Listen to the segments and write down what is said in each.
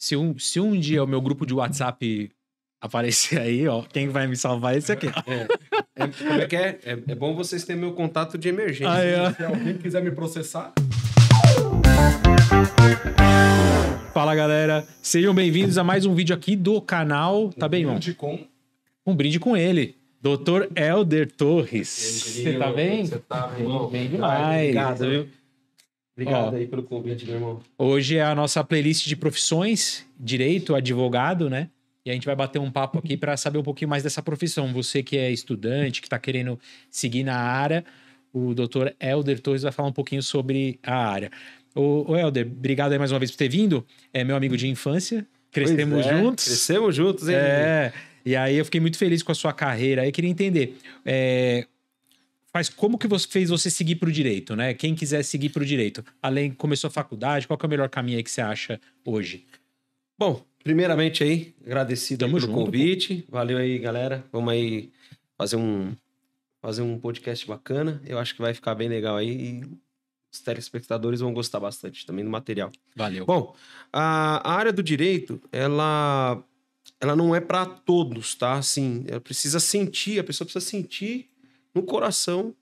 Se um dia o meu grupo de WhatsApp aparecer aí, ó, quem vai me salvar é esse aqui. Como é que é? É bom vocês terem meu contato de emergência. Aí, ó. Se alguém quiser me processar... Fala, galera. Sejam bem-vindos a mais um vídeo aqui do canal. Tá bem, irmão? Um brinde com ele. Dr. Helder Torres. Você tá bem? Você tá bem, Bem demais. Obrigado, viu? Obrigado Ó, aí pelo convite, meu irmão. Hoje é a nossa playlist de profissões, direito, advogado, né? E a gente vai bater um papo aqui para saber um pouquinho mais dessa profissão. Você que é estudante, que está querendo seguir na área, o Dr. Helder Torres vai falar um pouquinho sobre a área. Ô Helder, obrigado aí mais uma vez por ter vindo. É meu amigo de infância. Crescemos juntos. Crescemos juntos, hein? E aí eu fiquei muito feliz com a sua carreira. Aí eu queria entender, como que fez você seguir para o direito, né? Quem quiser seguir para o direito, além começou a faculdade, qual que é o melhor caminho aí que você acha hoje? Bom, primeiramente aí, agradecido Tamo pelo junto, convite. Valeu aí, galera. Vamos aí fazer um podcast bacana. Eu acho que vai ficar bem legal aí e os telespectadores vão gostar bastante também do material. Valeu. Bom, a área do direito, ela não é para todos, tá? Assim, ela precisa sentir, a pessoa precisa sentir no coração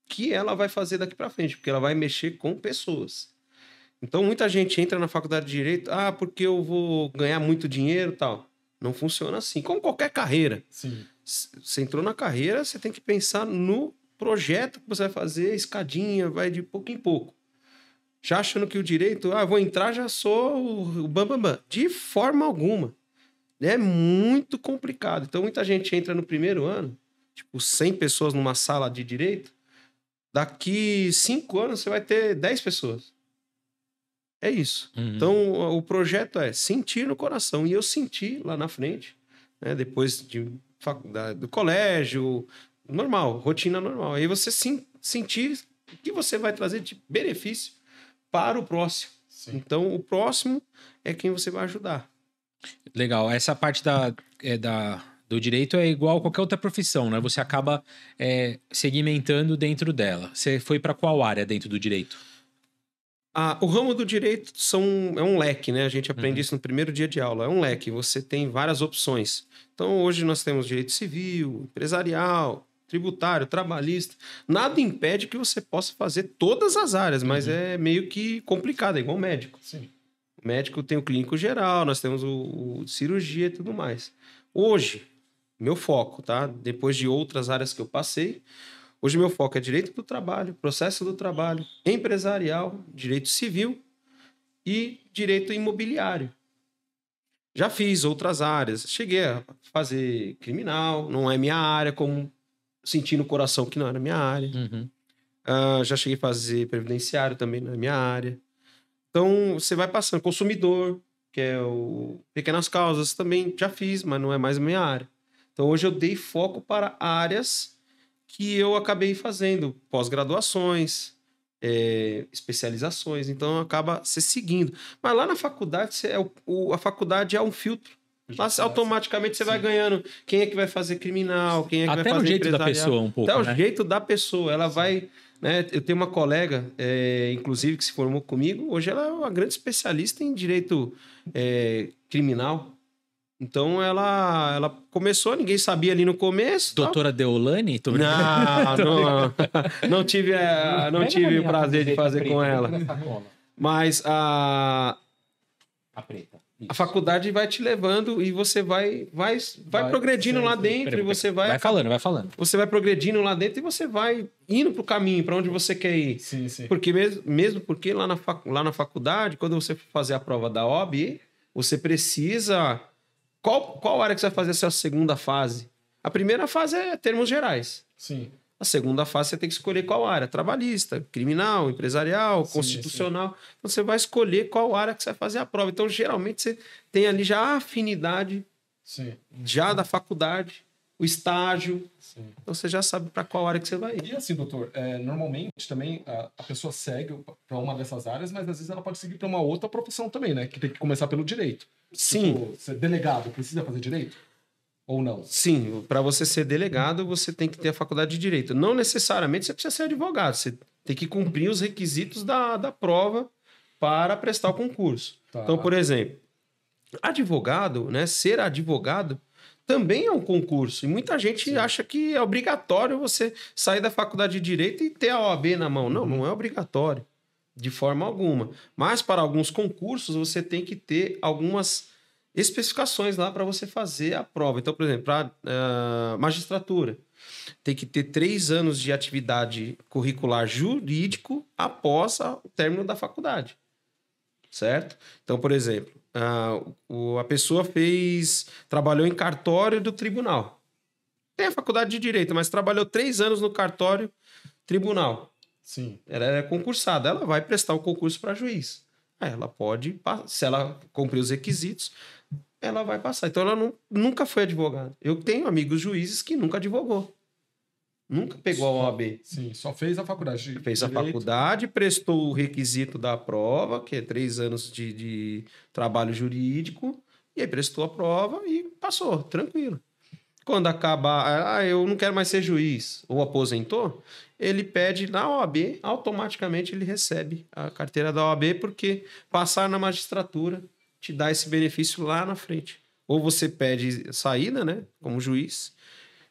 que ela vai fazer daqui para frente, porque ela vai mexer com pessoas. Então, muita gente entra na faculdade de direito, porque eu vou ganhar muito dinheiro e tal. Não funciona assim, como qualquer carreira. Sim. Você entrou na carreira, você tem que pensar no projeto que você vai fazer, escadinha, vai de pouco em pouco. Já achando que o direito, vou entrar, já sou o bambambam. De forma alguma. É muito complicado. Então, muita gente entra no primeiro ano, tipo, 100 pessoas numa sala de direito, daqui 5 anos você vai ter 10 pessoas. É isso. Uhum. Então, o projeto é sentir no coração. E eu senti lá na frente, né, depois de faculdade, do colégio, normal, rotina normal. Aí você sentir o que você vai trazer de benefício para o próximo. Sim. Então, o próximo é quem você vai ajudar. Legal. Essa parte do direito é igual a qualquer outra profissão, né? Você acaba segmentando dentro dela. Você foi para qual área dentro do direito? O ramo do direito é um leque, né? A gente aprende isso no primeiro dia de aula. É um leque. Você tem várias opções. Então, hoje nós temos direito civil, empresarial, tributário, trabalhista. Nada impede que você possa fazer todas as áreas, mas é meio que complicado, é igual médico. Sim. O médico tem o clínico geral, nós temos o cirurgia e tudo mais. Hoje, meu foco, tá? Depois de outras áreas que eu passei, hoje meu foco é direito do trabalho, processo do trabalho, empresarial, direito civil e direito imobiliário. Já fiz outras áreas, cheguei a fazer criminal, não é minha área, como senti no coração que não era minha área. Uhum. Já cheguei a fazer previdenciário também, não é minha área. Então, você vai passando. Consumidor, que é o pequenas causas, também já fiz, mas não é mais a minha área. Então, hoje eu dei foco para áreas que eu acabei fazendo. Pós-graduações, especializações. Então, acaba se seguindo. Mas lá na faculdade, a faculdade é um filtro. Lá, automaticamente você vai ganhando quem é que vai fazer criminal, quem é que Até vai fazer o jeito da empresarial. pessoa um pouco, Até né? o jeito da pessoa. Ela vai... Né? Eu tenho uma colega, inclusive, que se formou comigo. Hoje ela é uma grande especialista em direito criminal. Então, ela começou, ninguém sabia ali no começo. Doutora Deolane? Não tive o prazer de fazer com ela. Mas a preta. A faculdade vai te levando e você vai progredindo lá dentro. E você vai falando. Você vai progredindo lá dentro e você vai indo para o caminho, para onde você quer ir. Sim. Porque mesmo porque lá na faculdade, quando você for fazer a prova da OAB, você precisa... Qual área que você vai fazer a sua segunda fase? A primeira fase é termos gerais. Sim. A segunda fase você tem que escolher qual área. Trabalhista, criminal, empresarial, constitucional. Sim. Então você vai escolher qual área que você vai fazer a prova. Então, geralmente, você tem ali já a afinidade já da faculdade, o estágio. Sim. Então você já sabe para qual área que você vai ir. E assim, doutor, normalmente também a pessoa segue para uma dessas áreas, mas às vezes ela pode seguir para uma outra profissão também, né? Que tem que começar pelo direito. Sim. Tipo, ser delegado, precisa fazer direito? Ou não? Sim, para você ser delegado, você tem que ter a faculdade de Direito. Não necessariamente você precisa ser advogado, você tem que cumprir os requisitos da prova para prestar o concurso. Tá. Então, por exemplo, Advogado, né? Ser advogado também é um concurso. E muita gente acha que é obrigatório você sair da faculdade de Direito e ter a OAB na mão. Não, não é obrigatório, de forma alguma. Mas para alguns concursos você tem que ter algumas especificações lá para você fazer a prova. Então, por exemplo, para magistratura, tem que ter 3 anos de atividade curricular jurídico após o término da faculdade. Certo? Então, por exemplo, a pessoa trabalhou em cartório do tribunal. Tem a faculdade de Direito, mas trabalhou 3 anos no cartório tribunal. Sim. Ela é concursada, ela vai prestar o concurso para juiz. Aí ela pode, se ela cumprir os requisitos, ela vai passar. Então ela nunca foi advogada. Eu tenho amigos juízes que nunca advogou. Nunca pegou a OAB. Sim, só fez a faculdade. Fez a faculdade, prestou o requisito da prova, que é 3 anos de trabalho jurídico, e aí prestou a prova e passou, tranquilo. Quando acabar, eu não quero mais ser juiz, ou aposentou, ele pede na OAB, automaticamente ele recebe a carteira da OAB, porque passar na magistratura te dá esse benefício lá na frente. Ou você pede saída, né, como juiz,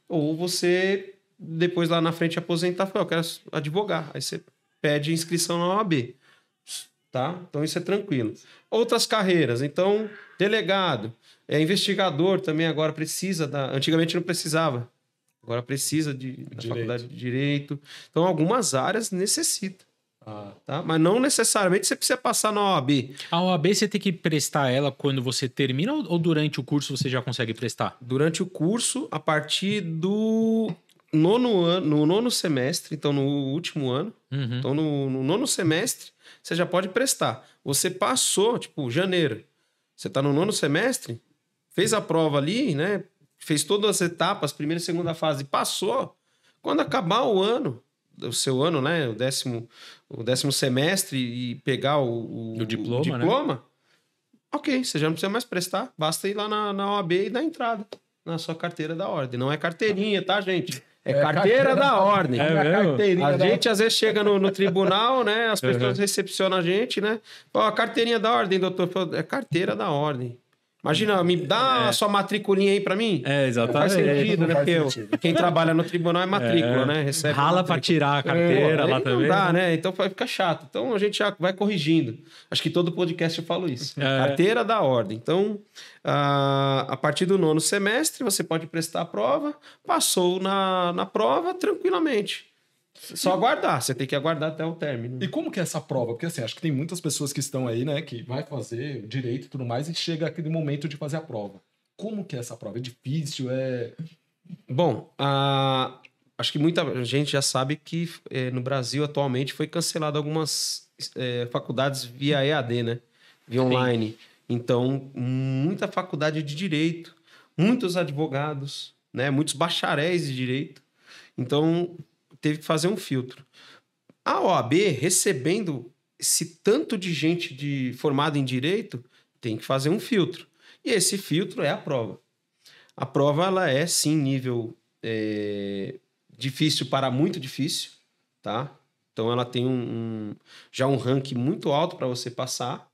ou você depois lá na frente aposentar, eu quero advogar. Aí você pede inscrição na OAB. Tá? Então isso é tranquilo. Outras carreiras, então, delegado, investigador também agora precisa antigamente não precisava. Agora precisa da faculdade de Direito. Então, algumas áreas necessitam. Tá? Mas não necessariamente você precisa passar na OAB. A OAB você tem que prestar ela quando você termina ou durante o curso você já consegue prestar? Durante o curso, a partir do no nono semestre, então no último ano, então no nono semestre, você já pode prestar. Você passou, tipo, janeiro. Você está no nono semestre, fez a prova ali, né? Fez todas as etapas, primeira e segunda fase, passou. Quando acabar o ano, o seu ano, né? O décimo semestre e pegar o diploma, né? Ok, você já não precisa mais prestar. Basta ir lá na OAB e dar entrada na sua carteira da ordem. Não é carteirinha, tá, gente? É carteira da ordem. A gente às vezes chega no tribunal, né? As pessoas recepcionam a gente, né? A carteirinha da ordem, doutor. É carteira da ordem. Imagina, me dá a sua matriculinha aí pra mim. Exatamente. Não faz sentido, né? Porque quem trabalha no tribunal é matrícula, né? Recebe rala pra tirar a carteira lá também. Não dá, né? Então fica chato. Então a gente já vai corrigindo. Acho que todo podcast eu falo isso. Carteira da ordem. Então, a partir do nono semestre, você pode prestar a prova. Passou na prova tranquilamente. Só aguardar, você tem que aguardar até o término. E como que é essa prova? Porque assim, acho que tem muitas pessoas que estão aí, né, que vai fazer direito e tudo mais e chega aquele momento de fazer a prova. Como que é essa prova? É difícil? Bom, acho que muita gente já sabe que no Brasil atualmente foi cancelado algumas faculdades via EAD, né? Via online. Então, muita faculdade de direito, muitos advogados, né? Muitos bacharéis de direito. Então, teve que fazer um filtro. A OAB, recebendo esse tanto de gente formada em direito, tem que fazer um filtro. E esse filtro é a prova. A prova, ela é, sim, nível difícil para muito difícil, tá? Então, ela tem já um ranking muito alto para você passar.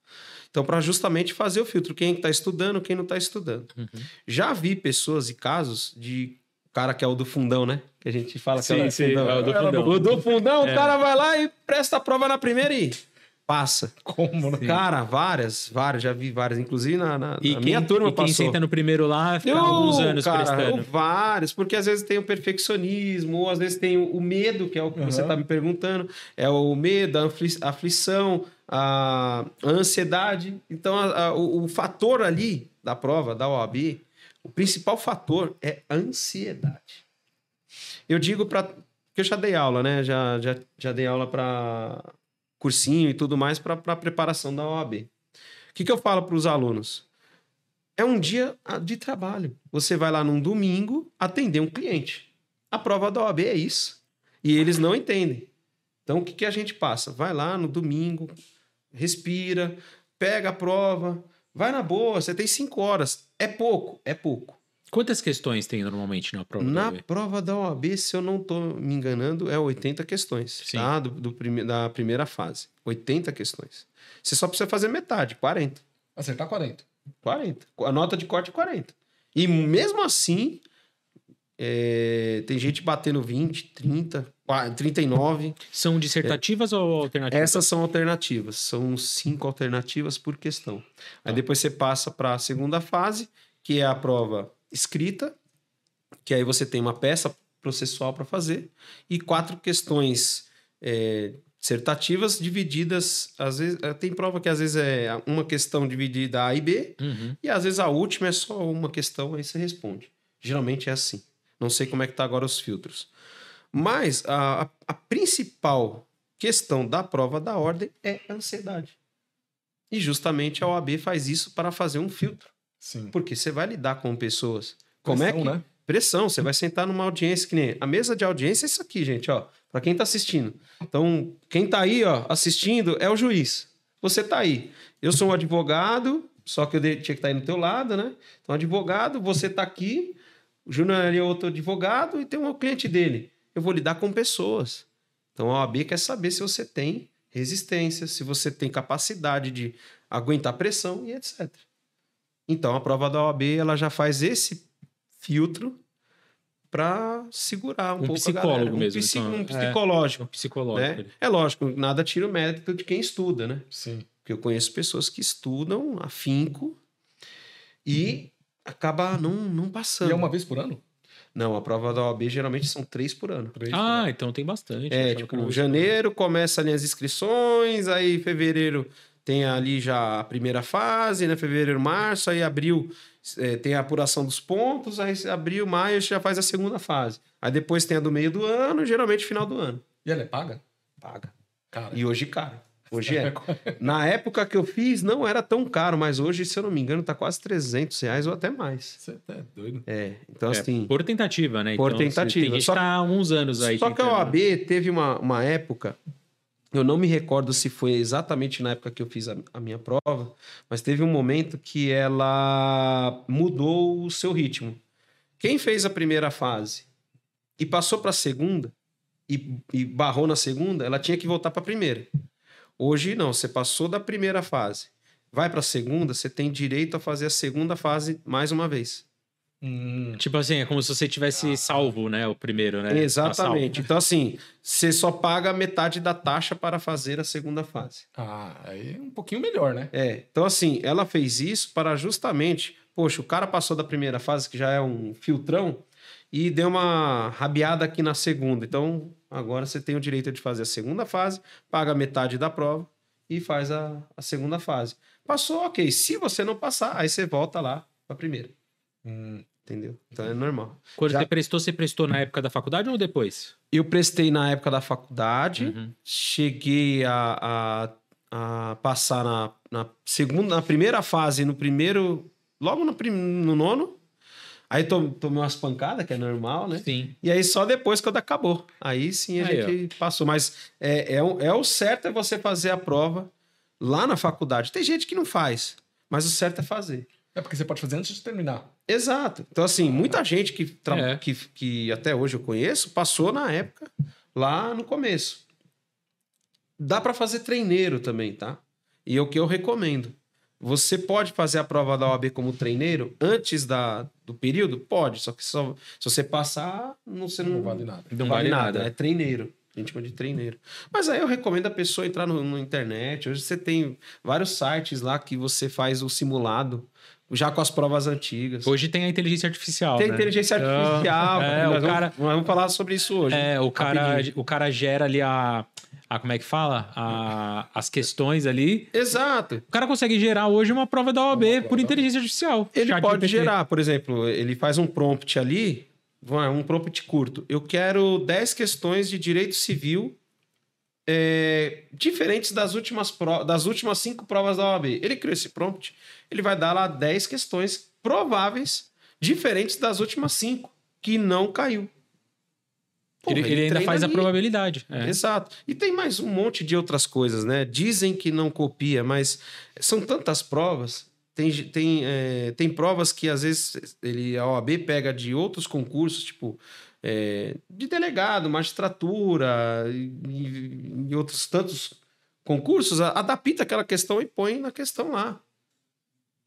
Então, para justamente fazer o filtro. Quem está estudando, quem não está estudando. Já vi pessoas e casos de cara que é o do fundão, né? Que a gente fala que é o do fundão. É o do fundão. O do fundão, o cara vai lá e presta a prova na primeira e passa. Como, né? Cara, várias, já vi várias. Inclusive na minha turma passou. E quem senta no primeiro lá fica alguns anos prestando. Vários, porque às vezes tem o perfeccionismo, ou às vezes tem o medo, que é o que você está me perguntando. É o medo, a aflição, a ansiedade. Então, o fator ali da prova, da OAB, o principal fator é a ansiedade. Eu digo porque eu já dei aula, né? Já dei aula para cursinho e tudo mais para preparação da OAB. O que eu falo para os alunos? É um dia de trabalho. Você vai lá num domingo atender um cliente. A prova da OAB é isso. E eles não entendem. Então, o que a gente passa? Vai lá no domingo, respira, pega a prova, vai na boa, você tem 5 horas. É pouco, é pouco. Quantas questões tem normalmente na prova da OAB? Na prova da OAB, se eu não estou me enganando, é 80 questões, tá? Da primeira fase. 80 questões. Você só precisa fazer metade, 40. Acertar 40. 40. A nota de corte é 40. E mesmo assim, tem gente batendo 20, 30, 39. São dissertativas ou alternativas? Essas são alternativas. São 5 alternativas por questão. Aí depois você passa para a segunda fase, que é a prova escrita, que aí você tem uma peça processual para fazer, e 4 questões dissertativas divididas. Às vezes, tem prova que às vezes é uma questão dividida A e B, e às vezes a última é só uma questão, aí você responde. Geralmente é assim. Não sei como é que tá agora os filtros. Mas a principal questão da prova da ordem é a ansiedade. E justamente a OAB faz isso para fazer um filtro. Sim. Porque você vai lidar com pessoas. Pressão, né? Pressão, você vai sentar numa audiência que nem... A mesa de audiência é isso aqui, gente, ó. Para quem tá assistindo. Então, quem tá aí, ó, assistindo é o juiz. Você tá aí. Eu sou um advogado, só que eu tinha que estar aí no teu lado, né? Então, advogado, você tá aqui, o Júnior ali é outro advogado e tem um cliente dele. Eu vou lidar com pessoas. Então, a OAB quer saber se você tem resistência, se você tem capacidade de aguentar pressão e etc. Então, a prova da OAB, ela já faz esse filtro para segurar um pouco psicólogo a galera. mesmo. Um psicológico. Um psicológico. Né? É lógico, nada tira o mérito de quem estuda, né? Sim. Porque eu conheço pessoas que estudam afinco e acaba não passando. E é uma vez por ano? Não, a prova da OAB geralmente são 3 por ano. 3 por ano. Então tem bastante. Tipo, janeiro começa ali as inscrições, aí fevereiro tem ali já a primeira fase, né? Fevereiro, março, aí abril tem a apuração dos pontos, aí abril, maio já faz a segunda fase. Aí depois tem a do meio do ano, geralmente final do ano. E ela é paga? Paga. Cara. E hoje caro. Hoje é. Na época que eu fiz, não era tão caro, mas hoje, se eu não me engano, tá quase R$300 ou até mais. Você é doido. Então assim... Por tentativa, né? Por tentativa. Tem gente que tá há uns anos aí. Só que a OAB teve uma época, eu não me recordo se foi exatamente na época que eu fiz a minha prova, mas teve um momento que ela mudou o seu ritmo. Quem fez a primeira fase e passou para a segunda e barrou na segunda, ela tinha que voltar para a primeira. Hoje não, você passou da primeira fase, vai para a segunda, você tem direito a fazer a segunda fase mais uma vez. Tipo assim, é como se você tivesse salvo, né? O primeiro, né? Exatamente. Então, assim, você só paga metade da taxa para fazer a segunda fase. Aí é um pouquinho melhor, né? Então, assim, ela fez isso para justamente... Poxa, o cara passou da primeira fase, que já é um filtrão, e deu uma rabiada aqui na segunda. Então, agora você tem o direito de fazer a segunda fase, paga metade da prova e faz a segunda fase. Passou, ok. Se você não passar, aí você volta lá para a primeira. Entendeu? Então é normal. Quando você prestou na época da faculdade ou depois? Eu prestei na época da faculdade, cheguei a passar na primeira fase, logo no nono. Aí tomei umas pancadas, que é normal, né? Sim. E aí só depois quando acabou. Aí sim a gente passou. Mas o certo é você fazer a prova lá na faculdade. Tem gente que não faz, mas o certo é fazer. É porque você pode fazer antes de terminar. Exato. Então, assim, muita gente que até hoje eu conheço passou na época, lá no começo. Dá para fazer treineiro também, tá? E é o que eu recomendo. Você pode fazer a prova da OAB como treineiro antes do período? Pode, só que se você passar, você não vale nada. Não vale nada. É treineiro. A gente chama de treineiro. Mas aí eu recomendo a pessoa entrar na internet. Hoje você tem vários sites lá que você faz o simulado, já com as provas antigas. Hoje tem a inteligência artificial. Tem inteligência artificial. Nós vamos falar sobre isso hoje. O cara gera ali como é que fala? As questões ali. Exato. O cara consegue gerar hoje uma prova da OAB por inteligência artificial. Ele pode gerar, por exemplo, ele faz um prompt ali, um prompt curto. Eu quero 10 questões de direito civil diferentes das últimas 5 provas da OAB. Ele criou esse prompt, ele vai dar lá 10 questões prováveis diferentes das últimas 5, que não caiu. Ele ainda faz a probabilidade. Exato. E tem mais um monte de outras coisas, né? Dizem que não copia, mas são tantas provas. Tem provas que, às vezes, a OAB pega de outros concursos, tipo... de delegado, magistratura e outros tantos concursos, adapta aquela questão e põe na questão lá.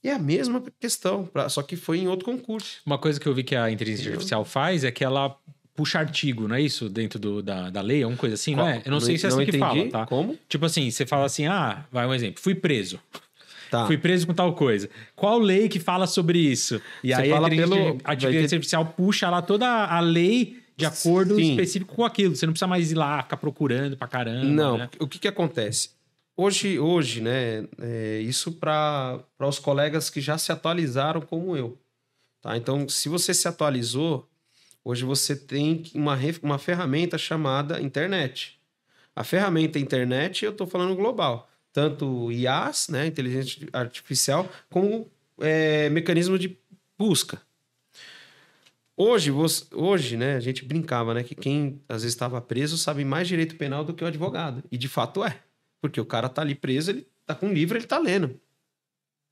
E é a mesma questão, só que foi em outro concurso. Uma coisa que eu vi que a inteligência artificial faz é que ela puxa artigo, não é isso? Dentro da lei, alguma coisa assim, não é? Eu não sei se é assim que fala, tá? Como? Tipo assim, você fala assim, vai um exemplo, fui preso. Tá. Fui preso com tal coisa. Qual lei que fala sobre isso? E Você aí fala a inteligência artificial puxa lá toda a lei de acordo específico com aquilo. Você não precisa mais ir lá, ficar procurando pra caramba. Não, né? o que acontece? Hoje, né, isso para os colegas que já se atualizaram como eu. Tá? Então, se você se atualizou, hoje você tem uma ferramenta chamada internet. A ferramenta internet, eu estou falando global. Tanto IAs, né, inteligência artificial, como mecanismo de busca. Hoje, né, a gente brincava, né, que quem às vezes estava preso sabe mais direito penal do que o advogado. E de fato é. Porque o cara tá ali preso, ele tá com um livro, ele tá lendo.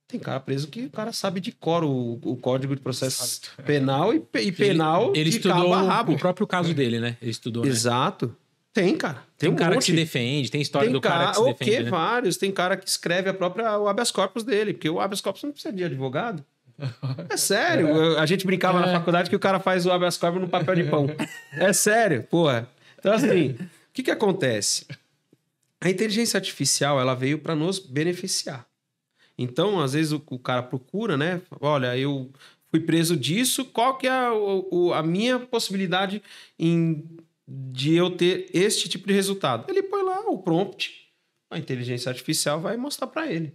Tem cara preso que o cara sabe de cor o Código de Processo Penal e penal ele de estudou cabo a rabo. o próprio caso dele, né? Ele estudou, né? Exato. Tem, cara. Tem um cara monte. que se defende, tem história do cara que se defende, né? Vários. Tem cara que escreve o habeas corpus dele, porque o habeas corpus não precisa de advogado. É sério. A gente brincava na faculdade que o cara faz o habeas corpus no papel de pão. É sério, porra. Então, assim, o que acontece? A inteligência artificial, ela veio para nos beneficiar. Então, às vezes, o cara procura, né? Olha, eu fui preso disso, qual que é a minha possibilidade de eu ter este tipo de resultado? Ele põe lá o prompt, a inteligência artificial vai mostrar para ele.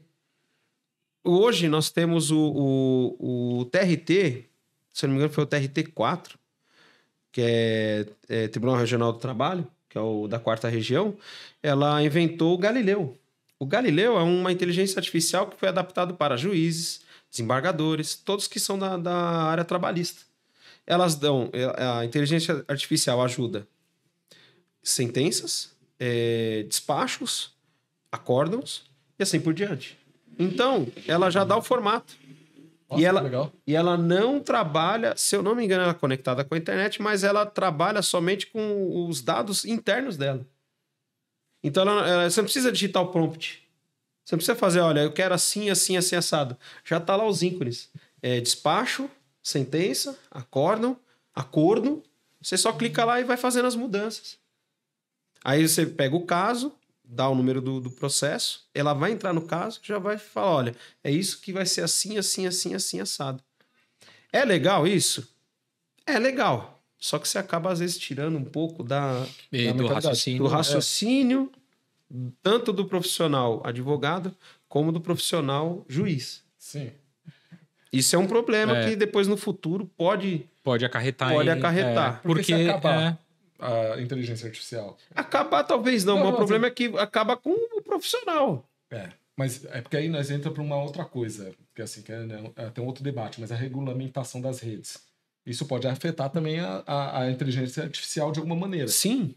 Hoje, nós temos o TRT, se não me engano foi o TRT4, que é Tribunal Regional do Trabalho, que é o da 4ª Região, ela inventou o Galileu. O Galileu é uma inteligência artificial que foi adaptado para juízes, desembargadores, todos que são da área trabalhista. A inteligência artificial ajuda sentenças, despachos, acórdãos e assim por diante. Então, ela já dá o formato. Nossa, e ela não trabalha, se eu não me engano, ela é conectada com a internet, mas ela trabalha somente com os dados internos dela. Então, você não precisa digitar o prompt. Você não precisa fazer, olha, eu quero assim, assim, assim, assado. Já está lá os ícones. Despacho, sentença, acórdão, acordo. Você só clica lá e vai fazendo as mudanças. Aí você pega o caso, dá o número do processo, ela vai entrar no caso, já vai falar, olha, é isso que vai ser assim, assim, assim, assim, assado. É legal isso? É legal. Só que você acaba, às vezes, tirando um pouco do raciocínio. Do raciocínio, tanto do profissional advogado, como do profissional juiz. Sim. Isso é um problema que depois, no futuro, pode acarretar. Porque se acabar a inteligência artificial. Acabar talvez não, mas o problema é que acaba com o profissional. Mas é porque aí nós entramos para uma outra coisa, que assim, tem um outro debate, mas a regulamentação das redes. Isso pode afetar também a inteligência artificial de alguma maneira. Sim,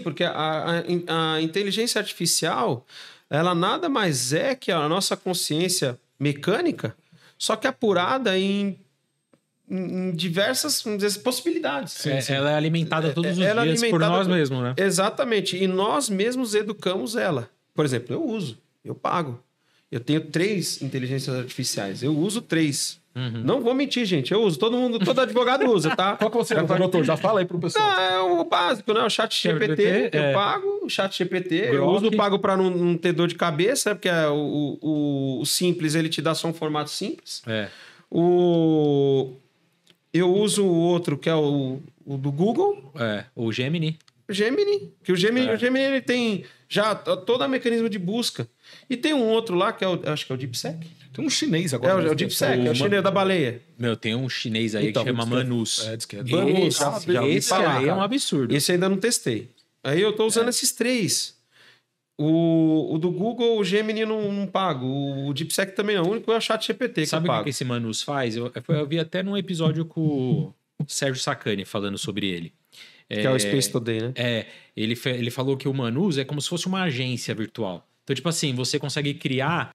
porque a inteligência artificial, ela nada mais é que a nossa consciência mecânica, só que apurada em diversas, vamos dizer, possibilidades. Sim. Ela é alimentada todos os dias por nós mesmos, né? Exatamente. E nós mesmos educamos ela. Por exemplo, eu pago. Eu tenho 3 inteligências artificiais. Eu uso 3. Uhum. Não vou mentir, gente. Eu uso. Todo advogado usa, tá? Qual que você usa, doutor? Já fala aí pro pessoal. Não, é o básico, né? O chat GPT, eu pago. O chat GPT, eu uso, pago para não ter dor de cabeça, porque o simples, ele te dá só um formato simples. Eu uso o outro, que é o do Google. O Gemini. Que o Gemini ele tem já todo o mecanismo de busca. E tem um outro lá, que acho que é o DeepSec. Tem um chinês agora. É o DeepSec, é o chinês da baleia. Meu, tem um chinês aí que chama Manus. Diz que é Manus, esse aí é um absurdo. Esse ainda não testei. Aí eu tô usando esses 3. O do Google, o Gemini não pago. O DeepSec também não. O único é o ChatGPT que Sabe eu pago. o que esse Manus faz? Eu vi até num episódio com o Sérgio Sacani falando sobre ele. Que é o Space Today, né? Ele falou que o Manus é como se fosse uma agência virtual. Então, tipo assim, você consegue criar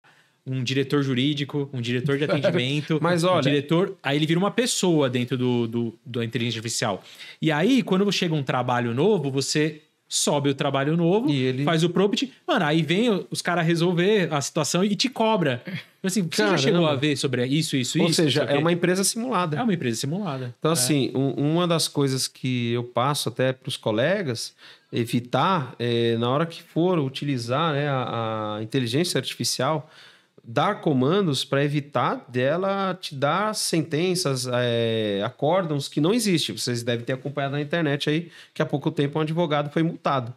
um diretor jurídico, um diretor de atendimento, mas olha, um diretor... Aí ele vira uma pessoa dentro da inteligência artificial. E aí, quando chega um trabalho novo, você sobe o trabalho novo, E ele- faz o prompt. Mano, aí vem os caras resolver a situação e te cobra. Assim, você já Caramba. chegou a ver sobre isso, Ou isso? seja, não sei é o quê? uma empresa simulada. É uma empresa simulada. Então, É. assim, uma das coisas que eu passo até para os colegas, evitar, na hora que for utilizar, né, a inteligência artificial, dar comandos para evitar dela te dar sentenças, acórdãos que não existem. Vocês devem ter acompanhado na internet aí que há pouco tempo um advogado foi multado.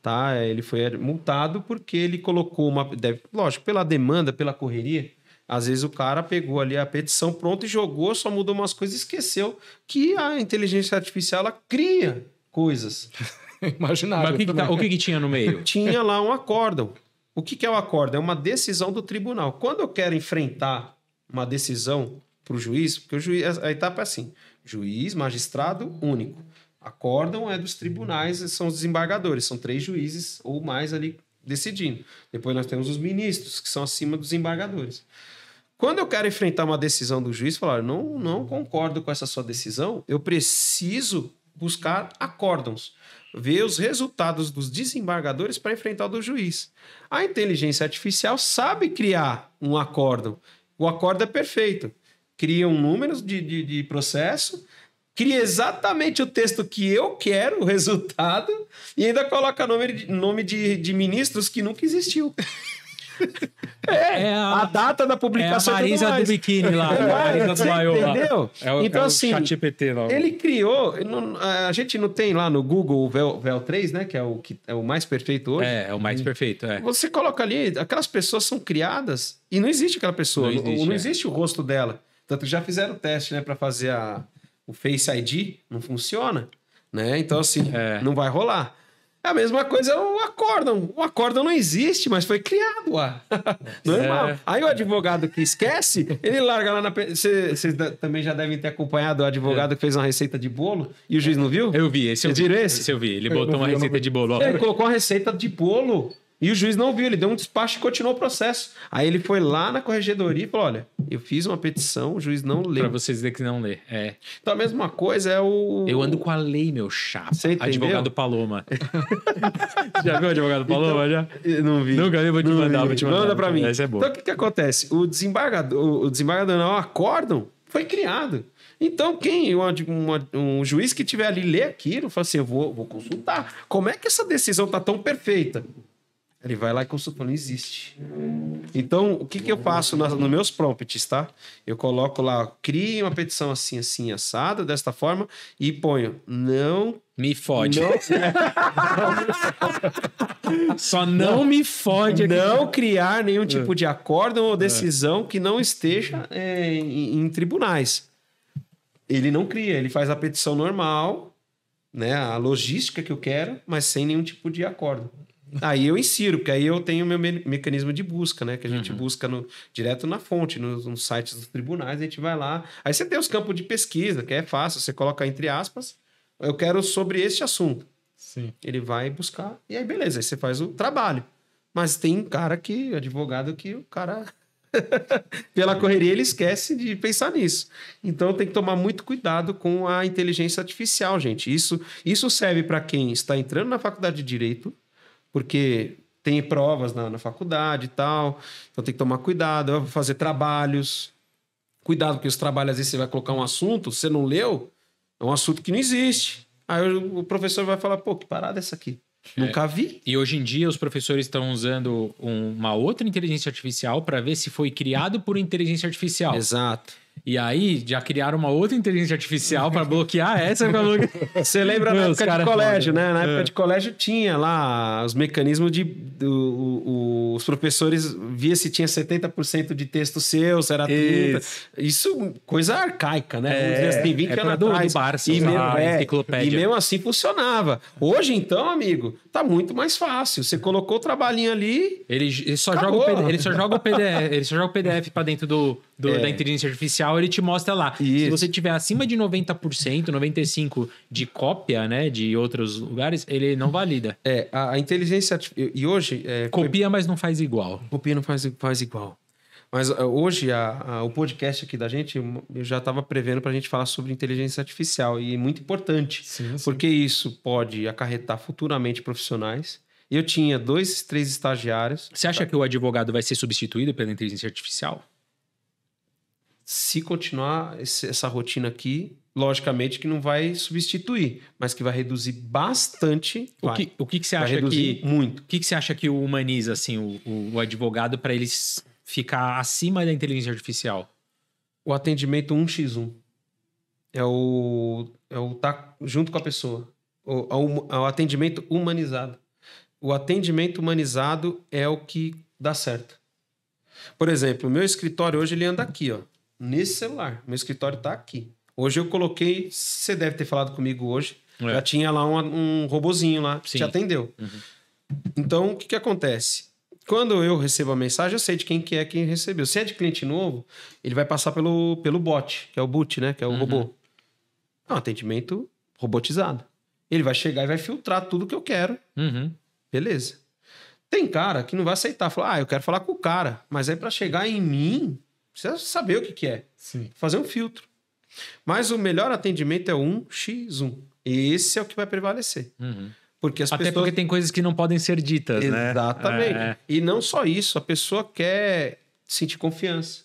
Tá? Ele foi multado porque ele colocou lógico, pela demanda, pela correria. Às vezes o cara pegou ali a petição pronta e jogou, só mudou umas coisas e esqueceu que a inteligência artificial ela cria coisas. Imaginário. Mas o que tinha no meio? Tinha lá um acórdão. O que é o acórdão? É uma decisão do tribunal. Quando eu quero enfrentar uma decisão para o juiz, porque o juiz, a etapa é assim: juiz, magistrado único. Acórdão é dos tribunais, são os desembargadores, são 3 juízes ou mais ali decidindo. Depois nós temos os ministros, que são acima dos desembargadores. Quando eu quero enfrentar uma decisão do juiz, falar, não concordo com essa sua decisão, eu preciso buscar acórdãos, ver os resultados dos desembargadores para enfrentar o do juiz. A inteligência artificial sabe criar um acórdão. O acórdão é perfeito. Cria um número de processo, cria exatamente o texto que eu quero, o resultado, e ainda coloca nome de ministros que nunca existiu. A data da publicação. É a Marisa do biquíni lá. A Marisa do maiô lá. Entendeu? Então, assim, o ChatGPT lá. ele criou... A gente não tem lá no Google o VEL 3, né? Que é o mais perfeito hoje. É o mais perfeito, Você coloca ali, aquelas pessoas são criadas e não existe aquela pessoa. Não existe o rosto dela. Tanto que já fizeram o teste, né? Para fazer o Face ID, não funciona. Né? Então, assim, não vai rolar. A mesma coisa é o acórdão. O acórdão não existe, mas foi criado lá. Normal. Aí o advogado que esquece, ele larga lá na... Vocês também já devem ter acompanhado o advogado que fez uma receita de bolo e o juiz não viu? Eu vi, esse eu vi. Esse eu vi. Ele botou uma receita de bolo. Ó. Ele colocou uma receita de bolo e o juiz não viu. Ele deu um despacho e continuou o processo. Aí ele foi lá na corregedoria e falou, olha, eu fiz uma petição, o juiz não leu. Pra vocês dizer que não lê. Então a mesma coisa é o... Eu ando com a lei, meu chapa. Você entendeu? Advogado Paloma. Já viu o advogado Paloma, já? Eu não vi. Nunca vi, vou te mandar. Manda pra mim. Essa é boa. Então o que acontece? O desembargador não, o acórdão foi criado. Então, um juiz que tiver ali lê aquilo, fala assim, eu vou consultar. Como é que essa decisão tá tão perfeita? Ele vai lá e consulta, não existe. Então, o que eu faço nos meus prompts, tá? Eu coloco lá, crie uma petição assim, assim, assada, desta forma, e ponho, não... Me fode. Só não me fode aqui. Não criar nenhum tipo de acórdão ou decisão que não esteja em tribunais. Ele não cria, ele faz a petição normal, né? A logística que eu quero, mas sem nenhum tipo de acórdão. Aí eu insiro, porque aí eu tenho o meu mecanismo de busca, né? Que a gente busca direto na fonte, nos sites dos tribunais, a gente vai lá. Aí você tem os campos de pesquisa, que é fácil, você coloca entre aspas, eu quero sobre este assunto. Sim. Ele vai buscar, e aí beleza, aí você faz o trabalho. Mas tem advogado que o cara, pela correria, ele esquece de pensar nisso. Então tem que tomar muito cuidado com a inteligência artificial, gente. Isso serve para quem está entrando na faculdade de Direito, porque tem provas na faculdade e tal, então tem que tomar cuidado, fazer trabalhos. Cuidado, porque os trabalhos, às vezes você vai colocar um assunto, você não leu, é um assunto que não existe. Aí o professor vai falar, pô, que parada é essa aqui? Nunca vi. E hoje em dia os professores estão usando uma outra inteligência artificial para ver se foi criado por inteligência artificial. Exato. E aí já criaram uma outra inteligência artificial para bloquear essa. Você lembra na época de colégio, né? Na época de colégio tinha lá os mecanismos os professores via se tinha 70% de texto seu, se era 30%. Isso, coisa arcaica, né? Tem 20 anos atrás. Barça, e mesmo assim funcionava. Hoje, então, amigo, tá muito mais fácil. Você colocou o trabalhinho ali. Ele só joga o PDF para dentro da inteligência artificial, ele te mostra lá. Isso. Se você tiver acima de 90%, 95% de cópia, né, de outros lugares, ele não valida. A inteligência... E hoje... Copia, mas não faz igual. Copia não faz igual. Mas hoje, o podcast aqui da gente, eu já estava prevendo para a gente falar sobre inteligência artificial. E é muito importante, porque isso pode acarretar futuramente profissionais. Eu tinha 2, 3 estagiários. Você acha que o advogado vai ser substituído pela inteligência artificial? Se continuar essa rotina aqui, logicamente que não vai substituir, mas que vai reduzir bastante. O que você acha muito. O que você acha que humaniza assim o advogado para eles ficar acima da inteligência artificial? O atendimento 1x1 é o tá junto com a pessoa. O atendimento humanizado. O atendimento humanizado é o que dá certo. Por exemplo, o meu escritório hoje ele anda aqui, ó, nesse celular. Meu escritório está aqui. Hoje eu coloquei, você deve ter falado comigo hoje, já tinha lá um robozinho lá que te atendeu. Então, o que acontece? Quando eu recebo a mensagem, eu sei de quem recebeu. Se é de cliente novo, ele vai passar pelo bot, que é o boot, né? Que é o robô. É um atendimento robotizado. Ele vai chegar e vai filtrar tudo que eu quero. Beleza. Tem cara que não vai aceitar. Falar, eu quero falar com o cara. Mas aí para chegar em mim, precisa saber o que é. Sim. Fazer um filtro. Mas o melhor atendimento é 1x1. Esse é o que vai prevalecer. Porque Até porque tem coisas que não podem ser ditas, né? Exatamente. E não só isso, a pessoa quer sentir confiança.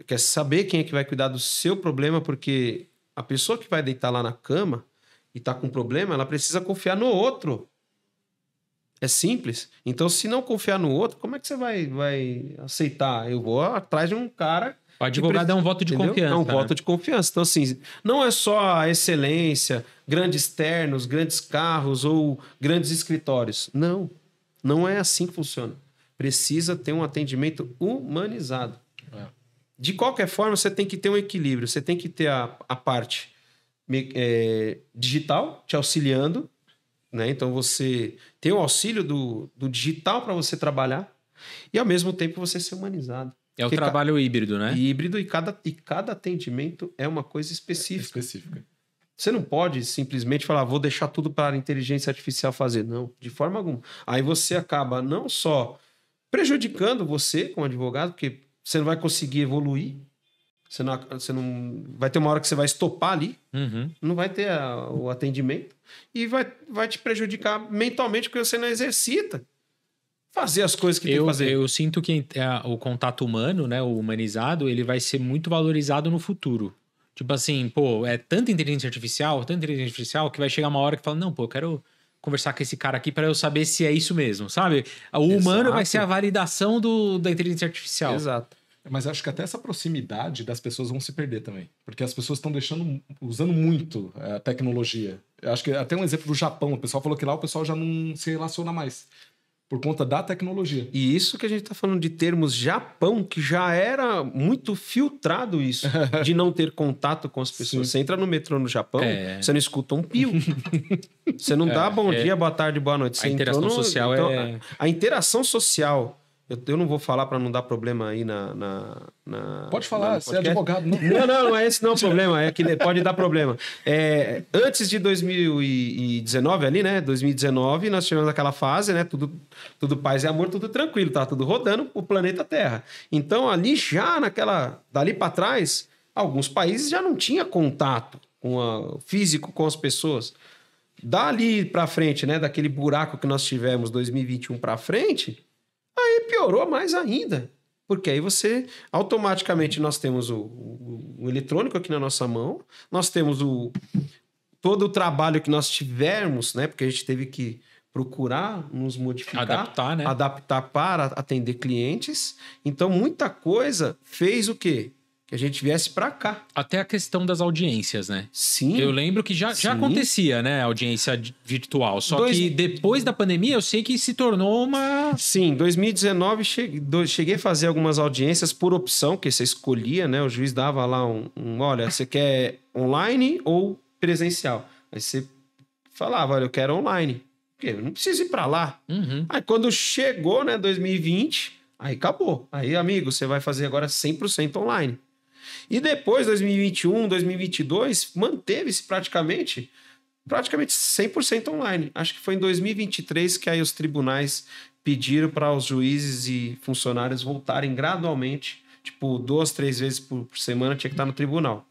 Quer saber quem é que vai cuidar do seu problema, porque a pessoa que vai deitar lá na cama e tá com problema, ela precisa confiar no outro. É simples. Então, se não confiar no outro, como é que você vai aceitar? Eu vou atrás de um cara... O advogado é um voto de confiança. É um voto de confiança. Então, assim, não é só a excelência, grandes ternos, grandes carros ou grandes escritórios. Não. Não é assim que funciona. Precisa ter um atendimento humanizado. De qualquer forma, você tem que ter um equilíbrio. Você tem que ter a parte digital te auxiliando, né? Então, você tem o auxílio do digital para você trabalhar e, ao mesmo tempo, você ser humanizado. É o trabalho híbrido, né? Híbrido e cada atendimento é uma coisa específica. Você não pode simplesmente falar, vou deixar tudo para a inteligência artificial fazer. Não, de forma alguma. Aí você acaba não só prejudicando você como advogado, porque você não vai conseguir evoluir, você não vai ter uma hora que você vai estopar ali, não vai ter o atendimento, e vai te prejudicar mentalmente porque você não exercita fazer as coisas que tem que fazer. Eu sinto que o contato humano, né, o humanizado, ele vai ser muito valorizado no futuro. Tipo assim, pô, é tanta inteligência artificial que vai chegar uma hora que fala, não, pô, eu quero conversar com esse cara aqui para eu saber se é isso mesmo, sabe? O humano vai ser a validação da inteligência artificial. Exato. Mas acho que até essa proximidade das pessoas vão se perder também. Porque as pessoas estão usando muito a tecnologia. Eu acho que até um exemplo do Japão, o pessoal falou que lá o pessoal já não se relaciona mais. Por conta da tecnologia. E isso que a gente está falando de termos Japão, que já era muito filtrado isso, de não ter contato com as pessoas. Sim. Você entra no metrô no Japão, você não escuta um pio. Você não dá bom dia, boa tarde, boa noite. Você a interação social a interação social... Eu não vou falar para não dar problema aí Pode falar, você é advogado. Não é esse não o problema, é que pode dar problema. Antes de 2019 ali, né? 2019, nós tivemos aquela fase, né? Tudo paz e amor, tudo tranquilo, tá tudo rodando o planeta Terra. Então, ali já dali para trás, alguns países já não tinha contato físico com as pessoas. Dali para frente, né? Daquele buraco que nós tivemos 2021 para frente... Aí piorou mais ainda. Porque aí automaticamente, nós temos o eletrônico aqui na nossa mão, nós temos todo o trabalho que nós tivemos, né? Porque a gente teve que procurar nos modificar. Adaptar, né? Adaptar para atender clientes. Então, muita coisa fez o quê? Que a gente viesse para cá. Até a questão das audiências, né? Sim. Eu lembro que já acontecia, né? Audiência virtual. Só que depois da pandemia, eu sei que se tornou uma... Sim, em 2019 cheguei a fazer algumas audiências por opção, que você escolhia, né? O juiz dava lá olha, você quer online ou presencial? Aí você falava, olha, eu quero online. Porque eu não preciso ir para lá. Aí quando chegou, né, 2020, aí acabou. Aí, amigo, você vai fazer agora 100% online. E depois, 2021, 2022, manteve-se praticamente 100% online. Acho que foi em 2023 que aí os tribunais pediram para os juízes e funcionários voltarem gradualmente, tipo 2, 3 vezes por semana tinha que estar no tribunal.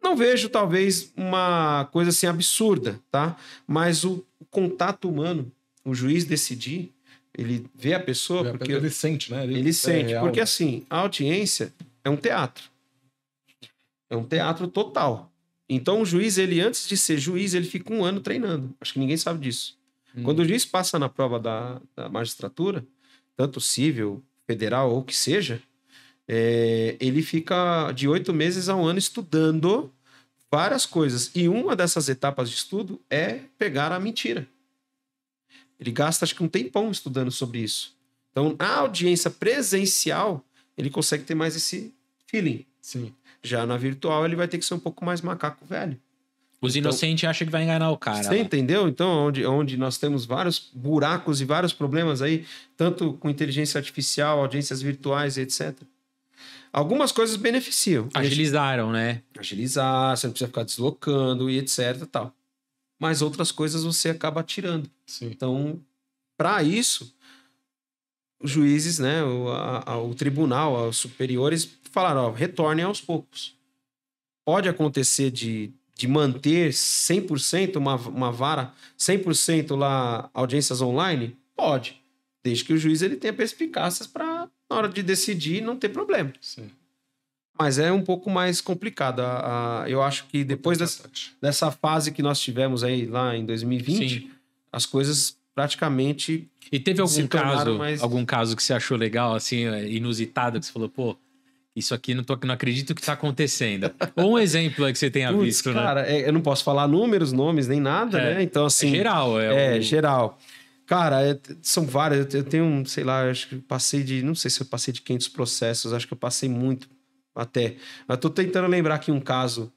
Não vejo, talvez, uma coisa assim absurda, tá? Mas o contato humano, o juiz decidir, ele vê a pessoa... porque ele sente, né? Ele sente, real, porque né? assim, a audiência é um teatro. É um teatro total. Então o juiz, ele antes de ser juiz, ele fica 1 ano treinando. Acho que ninguém sabe disso. Quando o juiz passa na prova da magistratura, tanto civil, federal ou o que seja, ele fica de 8 meses a 1 ano estudando várias coisas. E uma dessas etapas de estudo é pegar a mentira. Ele gasta, acho que um tempão estudando sobre isso. Então, na audiência presencial, ele consegue ter mais esse feeling. Sim. Já na virtual, ele vai ter que ser um pouco mais macaco velho. Os inocentes acham que vai enganar o cara. Você entendeu? Então, onde nós temos vários buracos e vários problemas aí, tanto com inteligência artificial, audiências virtuais, etc. Algumas coisas beneficiam. Agilizaram, né? Agilizar, você não precisa ficar deslocando e etc. Tal. Mas outras coisas você acaba tirando. Sim. Então, para isso, os juízes, né, o tribunal, os superiores falaram, ó, retornem aos poucos. Pode acontecer de manter 100% uma vara, 100% lá audiências online? Pode. Desde que o juiz ele tenha perspicácias para, na hora de decidir, não ter problema. Sim. Mas é um pouco mais complicado. Eu acho que depois dessa fase que nós tivemos aí lá em 2020, Sim. as coisas praticamente... E teve tornaram mais... algum caso que você achou legal, assim, inusitado, que você falou, pô, isso aqui não acredito que tá acontecendo. Ou um exemplo aí que você tenha visto, cara, né? eu não posso falar números, nomes, nem nada, né? Então, assim... geral. Geral. Cara, são várias. Eu tenho, sei lá, acho que eu passei de... Não sei se eu passei de 500 processos, acho que eu passei muito até. Eu tô tentando lembrar aqui um caso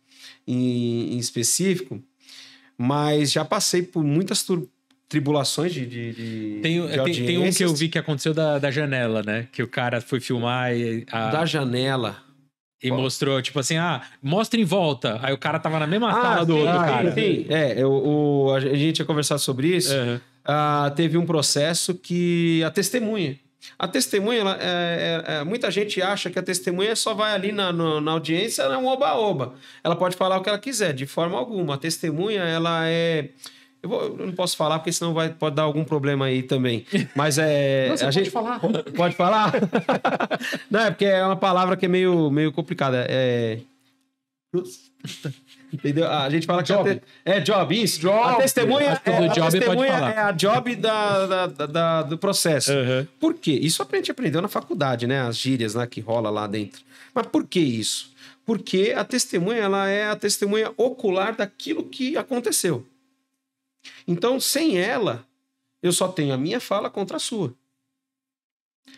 em específico, mas já passei por muitas tribulações de Tem um que eu vi que aconteceu da janela, né? Que o cara foi filmar Da janela. E mostrou, tipo assim, mostra em volta. Aí o cara tava na mesma sala do outro cara. Sim. A gente ia conversar sobre isso. Uhum. Teve um processo que a testemunha, muita gente acha que a testemunha só vai ali na audiência, é um oba-oba. Ela pode falar o que ela quiser, de forma alguma. A testemunha, ela é... Eu não posso falar, porque senão pode dar algum problema aí também. Mas Não, pode falar. Pode falar? Não, é porque é uma palavra que é meio complicada. Entendeu? A gente fala que job. Job, isso. Job. A testemunha, é a job do processo. Uhum. Por quê? Isso a gente aprendeu na faculdade, né? As gírias, né, que rola lá dentro. Mas por que isso? Porque a testemunha, ela é a testemunha ocular daquilo que aconteceu. Então, sem ela, eu só tenho a minha fala contra a sua.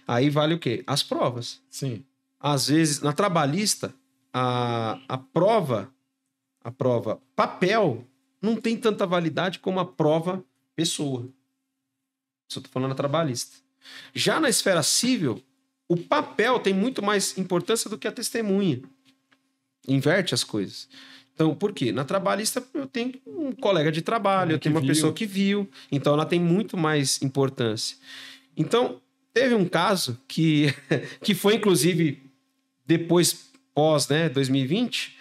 Aí vale o quê? As provas. Sim. Às vezes, na trabalhista, a prova papel não tem tanta validade como a prova pessoa. Isso eu tô falando na trabalhista. Já na esfera civil, o papel tem muito mais importância do que a testemunha. Inverte as coisas. Então, por quê? Na trabalhista, eu tenho um colega de trabalho, eu tenho uma pessoa que viu, então ela tem muito mais importância. Então, teve um caso que foi, inclusive, depois, pós, né, 2020,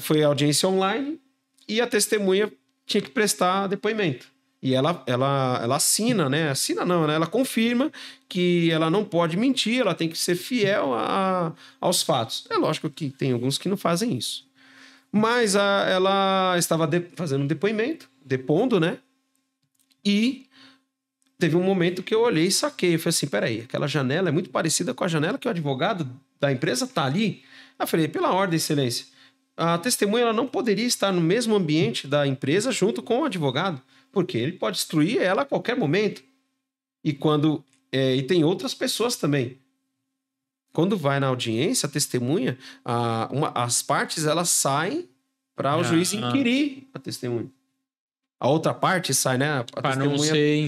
foi audiência online e a testemunha tinha que prestar depoimento. E ela assina, né? Assina não, né? Ela confirma que ela não pode mentir, ela tem que ser fiel aos fatos. É lógico que tem alguns que não fazem isso. Mas ela estava fazendo um depoimento, depondo, né? E teve um momento que eu olhei e saquei. Eu falei assim, peraí, aquela janela é muito parecida com a janela que o advogado da empresa tá ali. Eu falei, pela ordem, excelência, a testemunha ela não poderia estar no mesmo ambiente da empresa junto com o advogado, porque ele pode destruir ela a qualquer momento. E e tem outras pessoas também. Quando vai na audiência, a testemunha, as partes elas saem para o juiz inquirir a testemunha. A outra parte sai, né? Para não ser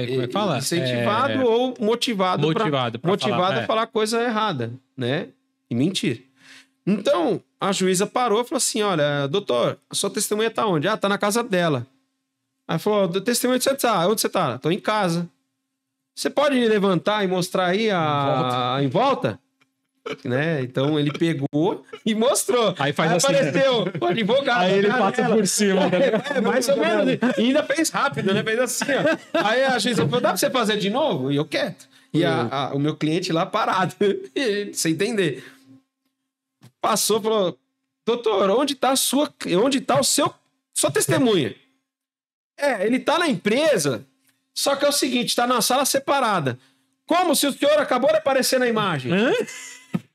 como é que fala? Incentivado ou motivado a falar coisa errada, né? E mentir. Então, a juíza parou e falou assim, olha, doutor, a sua testemunha tá onde? Tá na casa dela. Aí falou, testemunha, onde você tá? Onde você tá? Tô em casa. Você pode levantar e mostrar aí em volta? Né? Então ele pegou e mostrou. Aí faz assim, apareceu o advogado. Aí ele passa por cima. Né? Mais ou menos. E ainda fez rápido, né? Fez assim, ó. Aí a juíza falou, dá pra você fazer de novo? E eu quieto. E o meu cliente lá parado, sem entender. Passou, falou, doutor, onde tá sua testemunha? Ele tá na empresa, só que é o seguinte, tá na sala separada. Como se o senhor acabou de aparecer na imagem?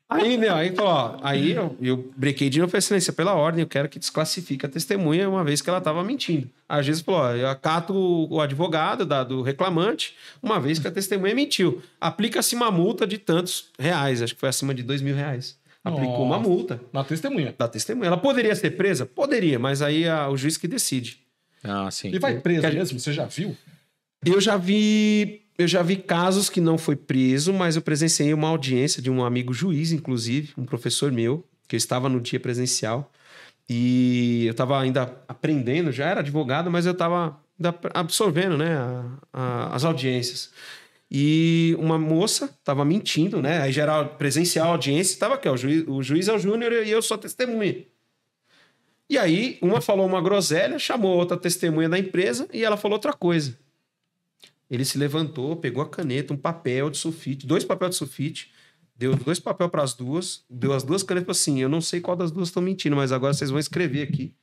Aí, meu, aí falou, ó, aí eu brequei de novo, falei, excelência, pela ordem, eu quero que desclassifique a testemunha uma vez que ela estava mentindo. A juíza falou, ó, eu acato o advogado do reclamante, uma vez que a testemunha mentiu. Aplica-se uma multa de tantos reais, acho que foi acima de R$2.000. Aplicou uma multa. Na testemunha. Da testemunha. Ela poderia ser presa? Poderia, mas aí o juiz que decide. Ah, sim. E vai preso mesmo? Você já viu? Eu já vi casos que não foi preso, mas eu presenciei uma audiência de um amigo juiz, inclusive, um professor meu, que eu estava no dia presencial. E eu estava ainda aprendendo, já era advogado, mas eu estava absorvendo, né, as audiências. E uma moça estava mentindo, né? Aí geral presencial, audiência, estava aqui, ó, o juiz é o júnior e eu sou a testemunha. E aí, uma falou uma groselha, chamou outra testemunha da empresa e ela falou outra coisa. Ele se levantou, pegou a caneta, um papel de sulfite, 2 papéis de sulfite, deu 2 papéis para as duas, deu as 2 canetas e falou assim, eu não sei qual das duas estão mentindo, mas agora vocês vão escrever aqui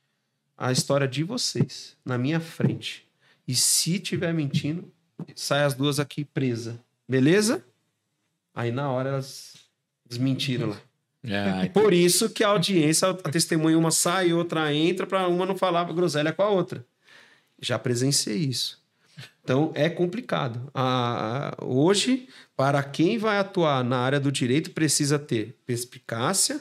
a história de vocês, na minha frente. E se tiver mentindo, sai as 2 aqui presa. Beleza? Aí na hora elas desmentiram lá. Por isso que a audiência, a testemunha uma sai, outra entra, para uma não falar groselha com a outra. Já presenciei isso. Então, é complicado. Hoje, para quem vai atuar na área do direito, precisa ter perspicácia,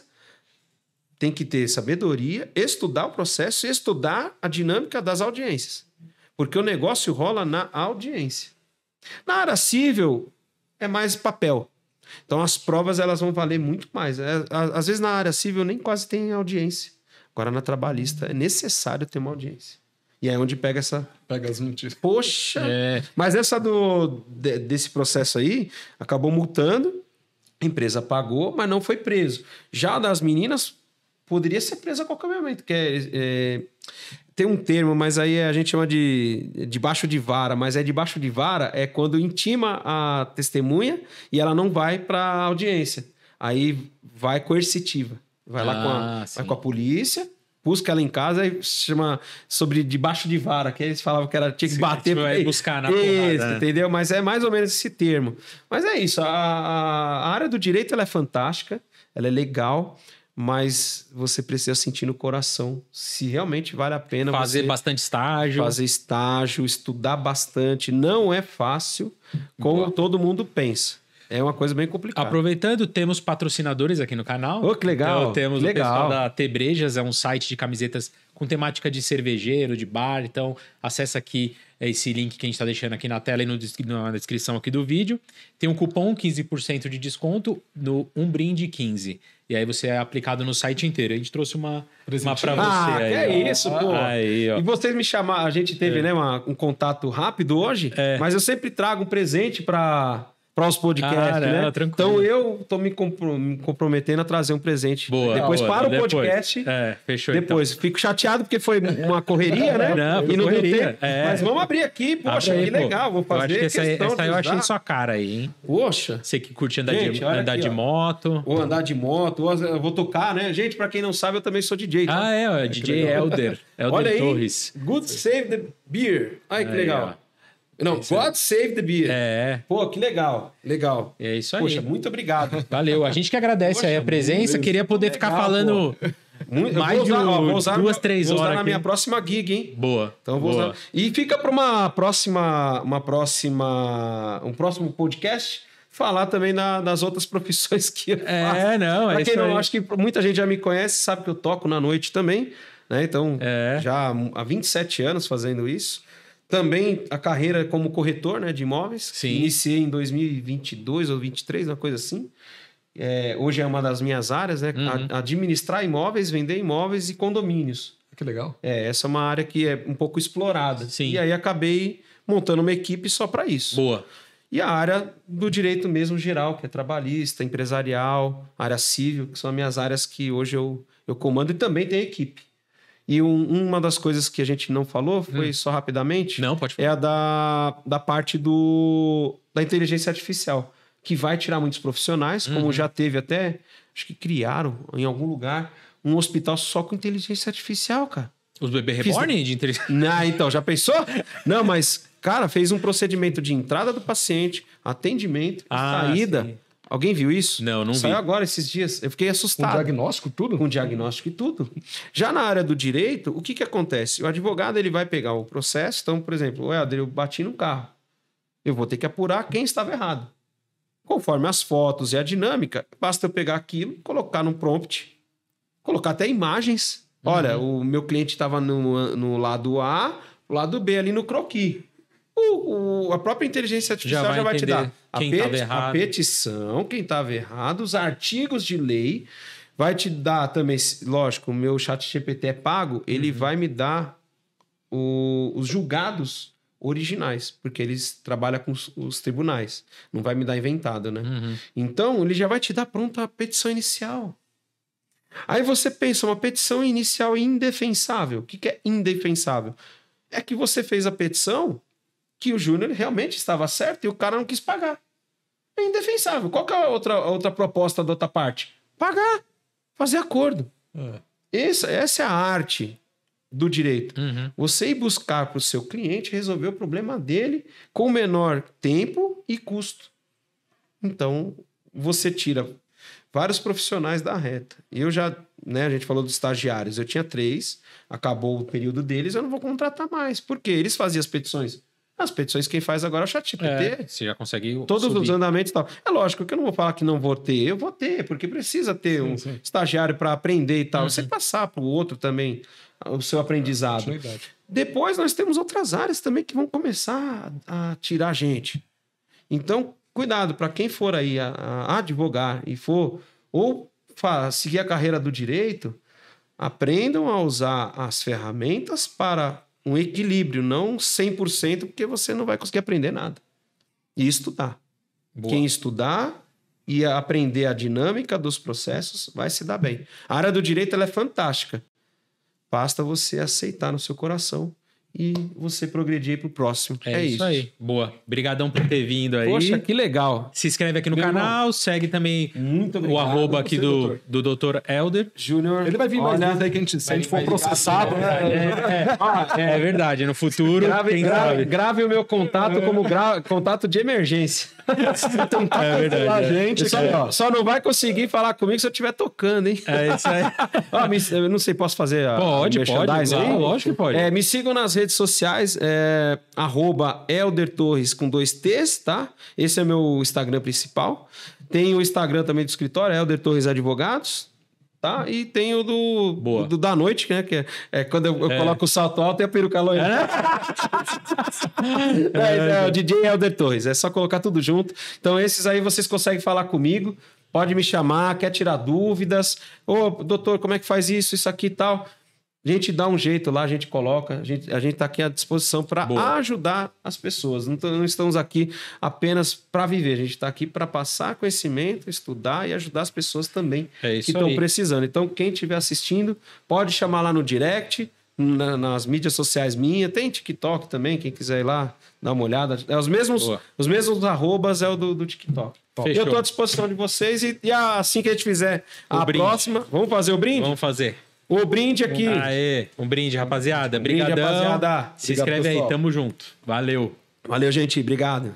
tem que ter sabedoria, estudar o processo e estudar a dinâmica das audiências. Porque o negócio rola na audiência. Na área civil, é mais papel. Então, as provas elas vão valer muito mais. Às vezes, na área civil, nem quase tem audiência. Agora, na trabalhista, é necessário ter uma audiência. E é onde pega as mentiras. Poxa! Mas essa desse processo aí, acabou multando, a empresa pagou, mas não foi preso. Já das meninas, poderia ser presa a qualquer momento. Tem um termo, mas aí a gente chama de debaixo de vara. Mas debaixo de vara é quando intima a testemunha e ela não vai para a audiência. Aí vai coercitiva. Vai lá vai com a polícia, busca ela em casa e chama sobre debaixo de vara, que eles falavam que tinha que bater. Vai buscar na porrada, né? Entendeu? Mas é mais ou menos esse termo. Mas é isso, a área do direito ela é fantástica, ela é legal, mas você precisa sentir no coração se realmente vale a pena fazer bastante estágio. Fazer estágio, estudar bastante. Não é fácil, como todo mundo pensa. É uma coisa bem complicada. Aproveitando, temos patrocinadores aqui no canal. Oh, que legal. Então, temos o pessoal da Tebrejas, é um site de camisetas com temática de cervejeiro, de bar. Então, acessa aqui esse link que a gente está deixando aqui na tela e na descrição aqui do vídeo. Tem um cupom 15% de desconto no brinde 15. E aí você é aplicado no site inteiro. A gente trouxe uma para você. Aí, que é isso, pô. Aí, ó. E vocês me chamaram, a gente teve né, um contato rápido hoje, mas eu sempre trago um presente para os podcasts, né? Tranquilo. Então eu tô me comprometendo a trazer um presente. Depois para o podcast. Fechou. Depois. Então. Fico chateado porque foi uma correria, né? E não correria. Mas vamos abrir aqui. Poxa, que legal. Vou fazer. Eu acho que essa eu achei sua cara aí, hein? Poxa. Você que curte andar de moto. Ou andar de moto. Eu vou tocar, né? Gente, pra quem não sabe, eu também sou DJ. Tá? DJ Helder. Olha Torres. Aí, Good Save the Beer. Ai, que legal. Não, God Save the Beer. Pô, que legal. Legal. É isso aí. Poxa, muito obrigado. Valeu. A gente que agradece aí a presença. Queria poder ficar falando mais de 2-3 horas. Vou usar na minha próxima gig, hein? Boa. Então vou usar. E fica para um próximo podcast falar também das outras profissões que eu faço. Pra quem não, acho que muita gente já me conhece, sabe que eu toco na noite também, né? Então, já há 27 anos fazendo isso. Também a carreira como corretor, né, de imóveis. Sim. Iniciei em 2022 ou 2023, uma coisa assim. Hoje é uma das minhas áreas, né? Administrar imóveis, vender imóveis e condomínios. Que legal. Essa é uma área que é um pouco explorada. Sim. E aí acabei montando uma equipe só para isso. Boa. E a área do direito mesmo geral, que é trabalhista, empresarial, área civil, que são as minhas áreas que hoje eu comando e também tenho equipe. E uma das coisas que a gente não falou, foi só rapidamente, Não, pode falar. é a da parte da inteligência artificial, que vai tirar muitos profissionais, como já teve até, acho que criaram em algum lugar, um hospital só com inteligência artificial, cara. Os bebês reborn de inteligência? Não, então, já pensou? Não, mas, cara, fez um procedimento de entrada do paciente, atendimento, saída. Sim. Alguém viu isso? Não, não vi. Saiu agora esses dias. Eu fiquei Com assustado. diagnóstico, tudo? Com diagnóstico e tudo. Já na área do direito, o que acontece? O advogado ele vai pegar o processo. Então, por exemplo, eu bati no carro. Eu vou ter que apurar quem estava errado. Conforme as fotos e a dinâmica, basta eu pegar aquilo, colocar no prompt, colocar até imagens. Olha, o meu cliente estava no lado A, o lado B ali no croquis. A própria inteligência artificial já vai te dar quem estava errado. a petição, quem estava errado, os artigos de lei, vai te dar também, lógico, o meu chat GPT é pago, ele vai me dar os julgados originais, porque eles trabalham com os tribunais, não vai me dar inventado, né? Então, ele já vai te dar pronta a petição inicial. Aí você pensa, uma petição inicial indefensável. O que é indefensável? É que você fez a petição que o Júnior realmente estava certo e o cara não quis pagar. É indefensável. Qual que é a outra proposta da outra parte? Pagar. Fazer acordo. Essa é a arte do direito. Você ir buscar para o seu cliente resolver o problema dele com menor tempo e custo. Então, você tira vários profissionais da reta. Eu já, né, a gente falou dos estagiários. Eu tinha 3, acabou o período deles, eu não vou contratar mais. Por quê? Eles faziam as petições. As petições quem faz agora é o ChatGPT. Você já consegue Todos subir. os andamentos e tal. É lógico que eu não vou falar que não vou ter. Eu vou ter, porque precisa ter um estagiário para aprender e tal. Você passar para o outro também o seu aprendizado. Depois nós temos outras áreas também que vão começar a tirar gente. Então, cuidado, para quem for aí a advogar e for ou seguir a carreira do direito, aprendam a usar as ferramentas para um equilíbrio, não 100%, porque você não vai conseguir aprender nada. E estudar. Boa. Quem estudar e aprender a dinâmica dos processos vai se dar bem. A área do direito ela é fantástica. Basta você aceitar no seu coração e você progredir para o próximo. É isso aí. Boa. Obrigadão por ter vindo aí. Poxa, que legal. Se inscreve aqui no Meu canal, segue também Muito obrigado. o arroba aqui doutor. do Dr. Helder. Júnior. Ele vai vir mais vezes aí que se a gente for processado, né? É verdade, no futuro, quem sabe. Grave o meu contato como contato de emergência. É verdade. A gente, Só não vai conseguir falar comigo se eu estiver tocando, hein? É isso aí. Eu não sei, posso fazer Pode, merchandising aí? lógico que pode. Me sigam nas redes sociais, @ElderTorres com 2 T's, tá? Esse é meu Instagram principal. Tem o Instagram também do escritório, Elder Torres Advogados, tá? E tem o do da noite, né? Que é quando eu coloco o salto alto e a peruca loira. É o DJ Elder Torres, é só colocar tudo junto. Então esses aí vocês conseguem falar comigo, pode me chamar, quer tirar dúvidas. Ô, doutor, como é que faz isso aqui e tal? A gente dá um jeito lá, a gente coloca, a gente está aqui à disposição para ajudar as pessoas. Não estamos aqui apenas para viver, a gente está aqui para passar conhecimento, estudar e ajudar as pessoas também que estão precisando. Então, quem estiver assistindo, pode chamar lá no direct, nas mídias sociais minhas, tem TikTok também, quem quiser ir lá dar uma olhada. É os mesmos arrobas é o do TikTok. Fechou. Eu estou à disposição de vocês e assim que a gente fizer a próxima, vamos fazer o brinde? Vamos fazer. O brinde aqui. Aê, um brinde, rapaziada. Obrigadão. Rapaziada. Se inscreve aí, tamo junto. Valeu. Valeu, gente. Obrigado.